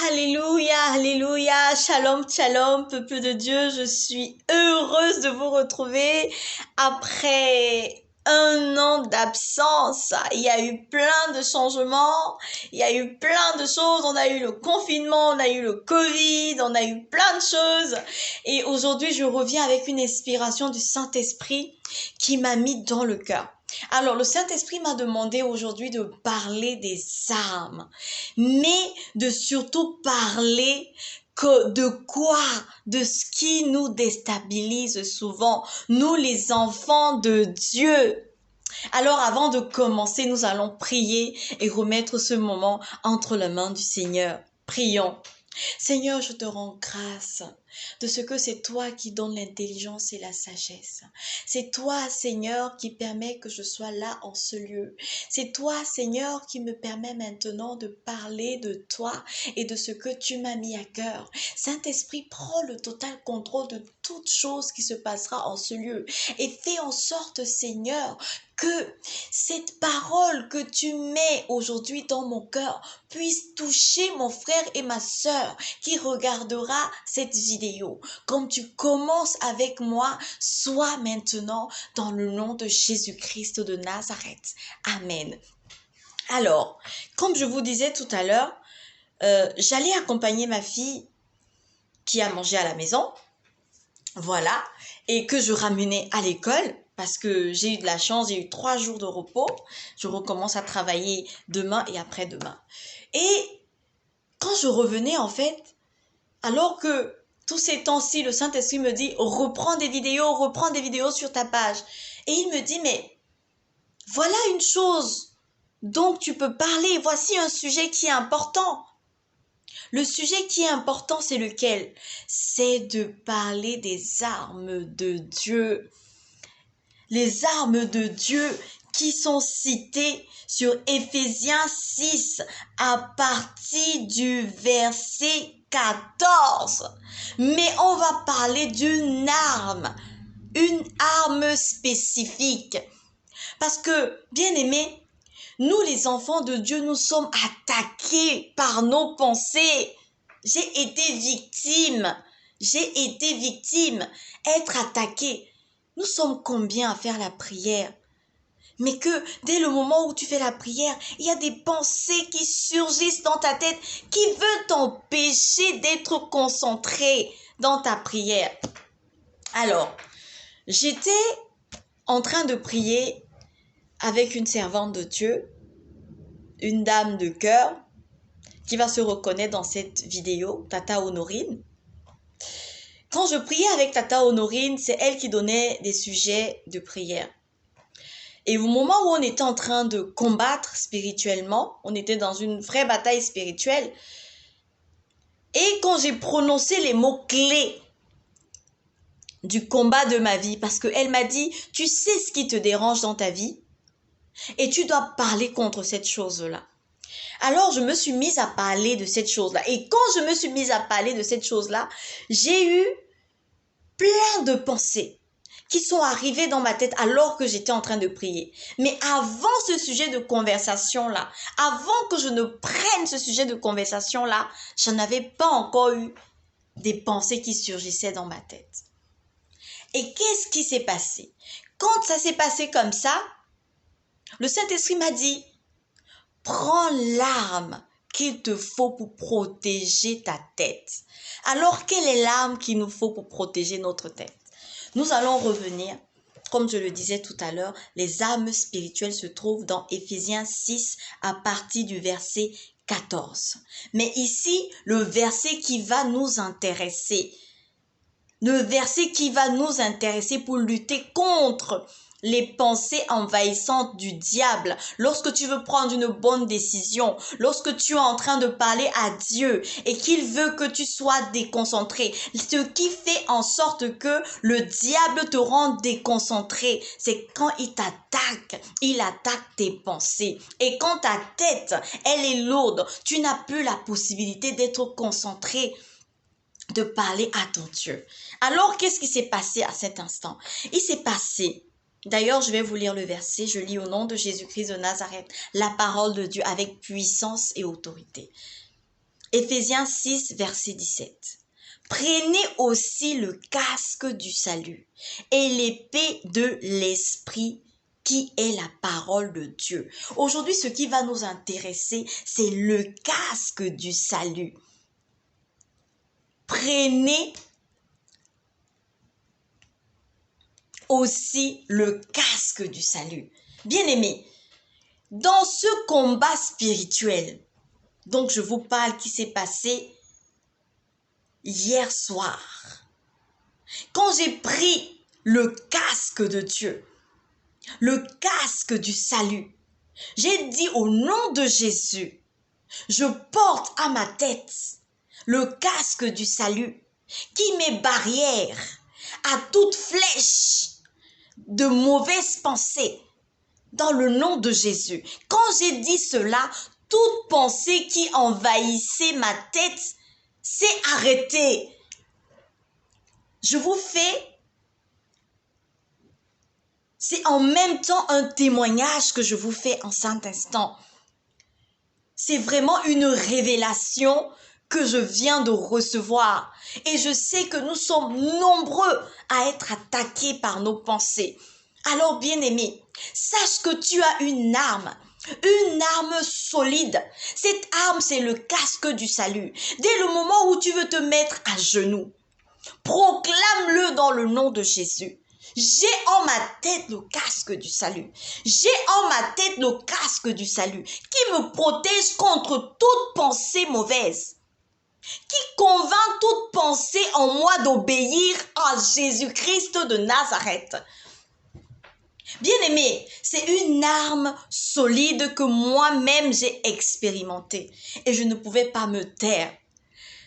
Alléluia, alléluia, shalom, shalom, peuple de Dieu, je suis heureuse de vous retrouver après un an d'absence. Il y a eu plein de changements, il y a eu plein de choses, on a eu le confinement, on a eu le Covid, on a eu plein de choses. Et aujourd'hui, je reviens avec une inspiration du Saint-Esprit qui m'a mis dans le cœur. Alors, le Saint-Esprit m'a demandé aujourd'hui de parler des armes, mais de surtout parler de quoi? De ce qui nous déstabilise souvent, nous les enfants de Dieu. Alors, avant de commencer, nous allons prier et remettre ce moment entre les mains du Seigneur. Prions. Seigneur, je te rends grâce de ce que c'est toi qui donnes l'intelligence et la sagesse. C'est toi, Seigneur, qui permet que je sois là en ce lieu. C'est toi, Seigneur, qui me permet maintenant de parler de toi et de ce que tu m'as mis à cœur. Saint-Esprit, prends le total contrôle de toute chose qui se passera en ce lieu et fais en sorte, Seigneur, que cette parole que tu mets aujourd'hui dans mon cœur puisse toucher mon frère et ma sœur qui regardera cette vidéo. Comme tu commences avec moi, sois maintenant dans le nom de Jésus-Christ de Nazareth. Amen. Alors, comme je vous disais tout à l'heure, j'allais accompagner ma fille qui a mangé à la maison, voilà, et que je ramenais à l'école. Parce que j'ai eu de la chance, j'ai eu 3 jours de repos. Je recommence à travailler demain et après-demain. Et quand je revenais, en fait, alors que tous ces temps-ci, le Saint-Esprit me dit, reprends des vidéos sur ta page. Et il me dit, mais voilà une chose dont tu peux parler. Voici un sujet qui est important. Le sujet qui est important, c'est lequel? C'est de parler des armes de Dieu. Les armes de Dieu qui sont citées sur Éphésiens 6 à partir du verset 14. Mais on va parler une arme spécifique. Parce que, bien aimés, nous les enfants de Dieu, nous sommes attaqués par nos pensées. J'ai été victime, être attaqué. Nous sommes combien à faire la prière? Mais que dès le moment où tu fais la prière, il y a des pensées qui surgissent dans ta tête qui veulent t'empêcher d'être concentré dans ta prière. Alors, j'étais en train de prier avec une servante de Dieu, une dame de cœur, qui va se reconnaître dans cette vidéo, Tata Honorine. Quand je priais avec Tata Honorine, c'est elle qui donnait des sujets de prière. Et au moment où on était en train de combattre spirituellement, on était dans une vraie bataille spirituelle, et quand j'ai prononcé les mots-clés du combat de ma vie, parce qu'elle m'a dit, tu sais ce qui te dérange dans ta vie, et tu dois parler contre cette chose-là. Alors, je me suis mise à parler de cette chose-là. Et quand je me suis mise à parler de cette chose-là, j'ai eu plein de pensées qui sont arrivées dans ma tête alors que j'étais en train de prier. Mais avant ce sujet de conversation-là, avant que je ne prenne ce sujet de conversation-là, je n'avais pas encore eu des pensées qui surgissaient dans ma tête. Et qu'est-ce qui s'est passé? Quand ça s'est passé comme ça, le Saint-Esprit m'a dit, prends l'arme qu'il te faut pour protéger ta tête. Alors, quelle est l'arme qu'il nous faut pour protéger notre tête? Nous allons revenir, comme je le disais tout à l'heure, les armes spirituelles se trouvent dans Éphésiens 6 à partir du verset 14. Mais ici, le verset qui va nous intéresser, pour lutter contre les pensées envahissantes du diable, lorsque tu veux prendre une bonne décision, lorsque tu es en train de parler à Dieu et qu'il veut que tu sois déconcentré, ce qui fait en sorte que le diable te rend déconcentré, c'est quand il attaque tes pensées. Et quand ta tête, elle est lourde, tu n'as plus la possibilité d'être concentré, de parler à ton Dieu. Alors, qu'est-ce qui s'est passé à cet instant? Il s'est passé, d'ailleurs, je vais vous lire le verset, je lis au nom de Jésus-Christ de Nazareth, la parole de Dieu avec puissance et autorité. Éphésiens 6, verset 17. Prenez aussi le casque du salut et l'épée de l'esprit qui est la parole de Dieu. Aujourd'hui, ce qui va nous intéresser, c'est le casque du salut. Prenez aussi le casque du salut. Bien-aimés, dans ce combat spirituel, donc je vous parle qui s'est passé hier soir, quand j'ai pris le casque de Dieu, le casque du salut, j'ai dit au nom de Jésus, je porte à ma tête le casque du salut qui met barrière à toute flèche de mauvaises pensées dans le nom de Jésus. Quand j'ai dit cela, toute pensée qui envahissait ma tête s'est arrêtée. Je vous fais, c'est en même temps un témoignage que je vous fais en cet instant. C'est vraiment une révélation que je viens de recevoir. Et je sais que nous sommes nombreux à être attaqués par nos pensées. Alors, bien-aimé, sache que tu as une arme solide. Cette arme, c'est le casque du salut. Dès le moment où tu veux te mettre à genoux, proclame-le dans le nom de Jésus. J'ai en ma tête le casque du salut. J'ai en ma tête le casque du salut qui me protège contre toute pensée mauvaise, qui convainc toute pensée en moi d'obéir à Jésus-Christ de Nazareth. Bien-aimé, c'est une arme solide que moi-même j'ai expérimentée et je ne pouvais pas me taire.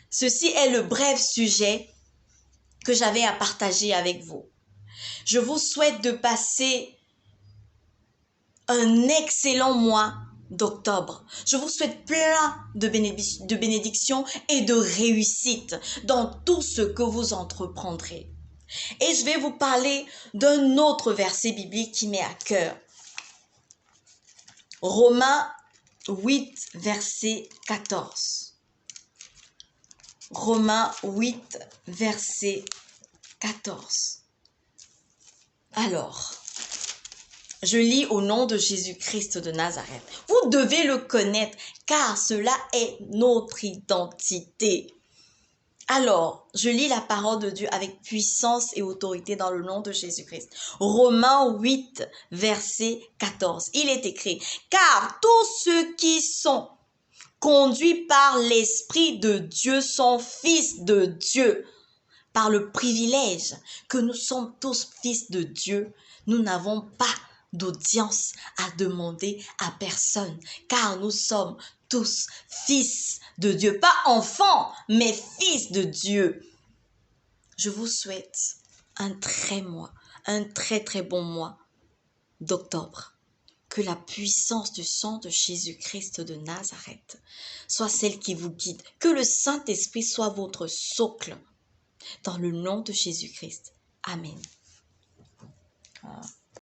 Ceci est le bref sujet que j'avais à partager avec vous. Je vous souhaite de passer un excellent mois d'octobre. Je vous souhaite plein de bénédictions et de réussite dans tout ce que vous entreprendrez. Et je vais vous parler d'un autre verset biblique qui m'est à cœur. Romains 8, verset 14. Romains 8, verset 14. Alors, je lis au nom de Jésus-Christ de Nazareth. Vous devez le connaître car cela est notre identité. Alors, je lis la parole de Dieu avec puissance et autorité dans le nom de Jésus-Christ. Romains 8, verset 14. Il est écrit, « Car tous ceux qui sont conduits par l'Esprit de Dieu sont fils de Dieu. » Par le privilège que nous sommes tous fils de Dieu, nous n'avons pas d'audience à demander à personne, car nous sommes tous fils de Dieu. Pas enfants, mais fils de Dieu. Je vous souhaite un très bon mois d'octobre. Que la puissance du sang de Jésus-Christ de Nazareth soit celle qui vous guide. Que le Saint-Esprit soit votre socle. Dans le nom de Jésus-Christ. Amen.